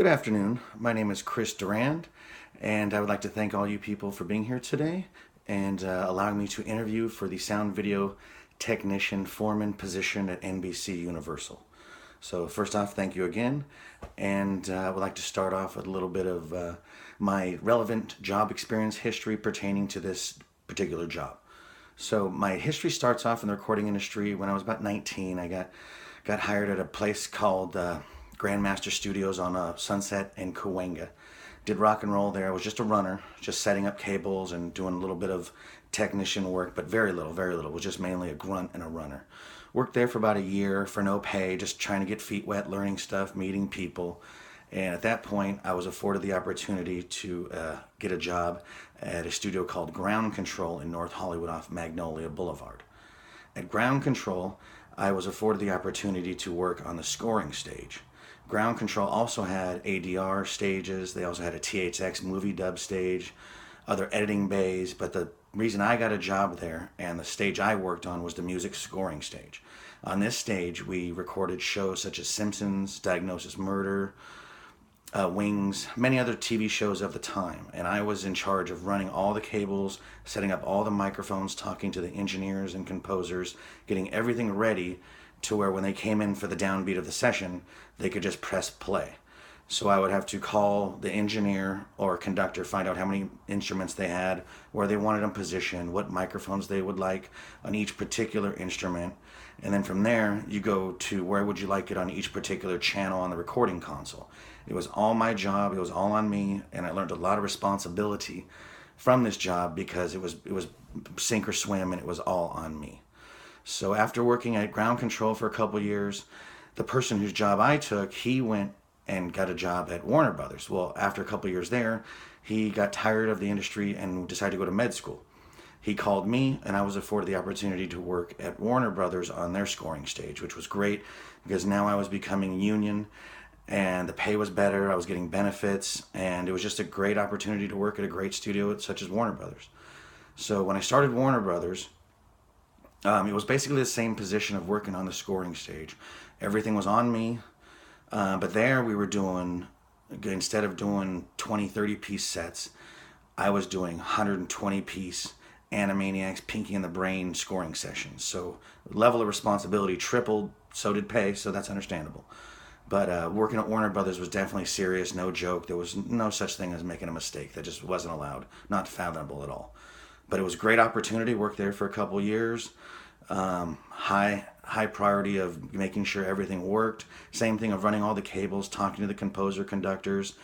Good afternoon. My name is Chris Durand, and I would like to thank all you people for being here today and allowing me to interview for the sound video technician foreman position at NBC Universal. So first off, thank you again, and I would like to start off with a little bit of my relevant job experience history pertaining to this particular job. So my history starts off in the recording industry. When I was about 19, I got hired at a place called Grandmaster Studios on Sunset in Cahuenga. Did rock and roll there. I was just a runner, just setting up cables and doing a little bit of technician work, but very little, very little. It was just mainly a grunt and a runner. Worked there for about a year for no pay, just trying to get feet wet, learning stuff, meeting people. And at that point, I was afforded the opportunity to get a job at a studio called Ground Control in North Hollywood off Magnolia Boulevard. At Ground Control, I was afforded the opportunity to work on the scoring stage. Ground Control also had ADR stages. They also had a THX movie dub stage, other editing bays. But the reason I got a job there and the stage I worked on was the music scoring stage. On this stage, we recorded shows such as Simpsons, Diagnosis Murder, Wings, many other TV shows of the time. And I was in charge of running all the cables, setting up all the microphones, talking to the engineers and composers, getting everything ready to where when they came in for the downbeat of the session, they could just press play. So I would have to call the engineer or conductor, find out how many instruments they had, where they wanted them positioned, what microphones they would like on each particular instrument. And then from there, you go to where would you like it on each particular channel on the recording console. It was all my job, it was all on me, and I learned a lot of responsibility from this job because it was sink or swim and it was all on me. So after working at Ground Control for a couple years, the person whose job I took, he went and got a job at Warner Brothers. Well, after a couple years there, he got tired of the industry and decided to go to med school. He called me, and I was afforded the opportunity to work at Warner Brothers on their scoring stage, which was great because now I was becoming union and the pay was better. I was getting benefits, and it was just a great opportunity to work at a great studio such as Warner Brothers. So when I started Warner Brothers, it was basically the same position of working on the scoring stage. Everything was on me, but there we were doing, instead of doing 20, 30-piece sets, I was doing 120-piece Animaniacs, Pinky and the Brain scoring sessions. So level of responsibility tripled, so did pay, so that's understandable. But working at Warner Brothers was definitely serious, no joke. There was no such thing as making a mistake. That just wasn't allowed, not fathomable at all. But it was a great opportunity. Worked there for a couple years. High priority of making sure everything worked. Same thing of running all the cables, talking to the composer, conductors,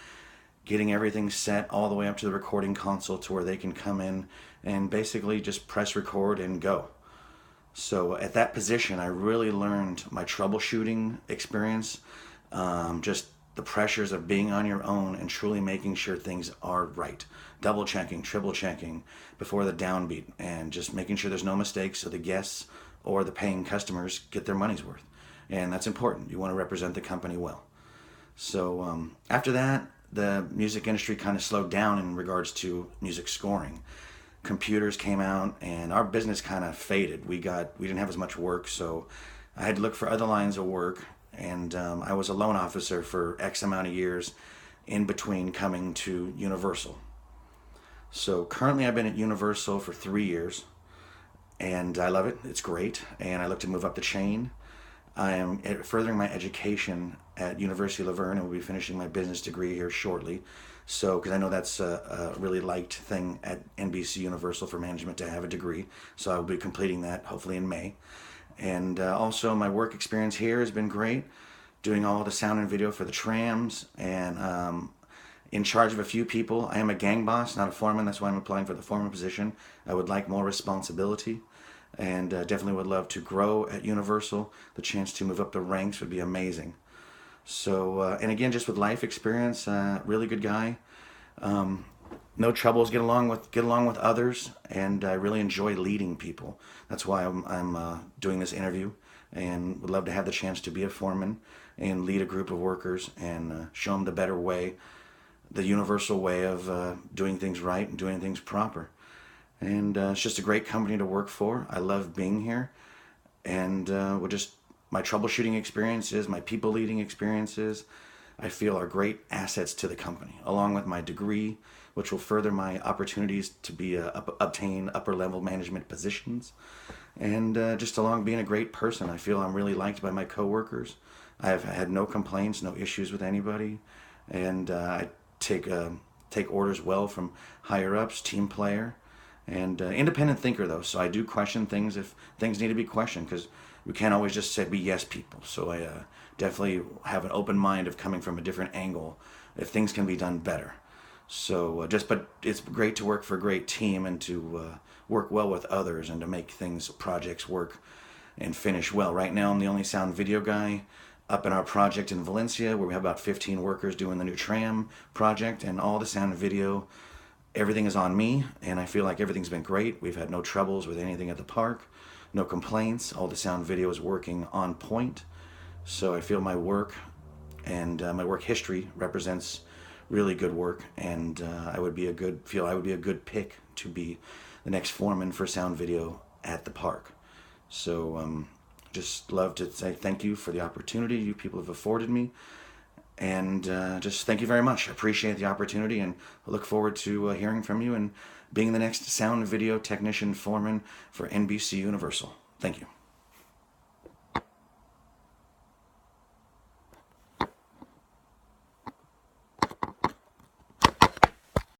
getting everything set all the way up to the recording console to where they can come in and basically just press record and go. So at that position, I really learned my troubleshooting experience, just the pressures of being on your own and truly making sure things are right. Double checking, triple checking before the downbeat, and just making sure there's no mistakes so the guests or the paying customers get their money's worth. And that's important. You want to represent the company well. So after that, the music industry kind of slowed down in regards to music scoring. Computers came out and our business kind of faded. We didn't have as much work, so I had to look for other lines of work. And I was a loan officer for X amount of years in between coming to Universal. So currently I've been at Universal for 3 years, and I love it. It's great, and I look to move up the chain. I am furthering my education at University of Laverne and will be finishing my business degree here shortly. So, because I know that's a really liked thing at NBC Universal for management to have a degree. So I will be completing that hopefully in May. And also my work experience here has been great, doing all the sound and video for the trams, and in charge of a few people. I am a gang boss, not a foreman. That's why I'm applying for the foreman position. I would like more responsibility, and definitely would love to grow at Universal. The chance to move up the ranks would be amazing. So, and again, just with life experience, really good guy. No troubles, get along with others, and I really enjoy leading people. That's why I'm doing this interview, and would love to have the chance to be a foreman and lead a group of workers and show them the better way, the universal way of doing things right and doing things proper. And it's just a great company to work for. I love being here, and my troubleshooting experiences, my people leading experiences, I feel are great assets to the company, along with my degree, which will further my opportunities to obtain upper level management positions, and just along being a great person. I feel I'm really liked by my coworkers. I've had no complaints, no issues with anybody, and I take orders well from higher ups, team player, and independent thinker though. So I do question things if things need to be questioned, because we can't always just say be yes people. So I definitely have an open mind of coming from a different angle if things can be done better. So but it's great to work for a great team and to work well with others and to make projects work and finish well. Right now I'm the only sound video guy up in our project in Valencia, where we have about 15 workers doing the new tram project, and all the sound and video, everything is on me, and I feel like everything's been great. We've had no troubles with anything at the park, no complaints. All the sound video is working on point. So I feel my work and my work history represents really good work, and I would be a good pick to be the next foreman for sound video at the park. So just love to say thank you for the opportunity you people have afforded me, and just thank you very much. I appreciate the opportunity, and I look forward to hearing from you and being the next sound video technician foreman for NBC Universal. Thank you.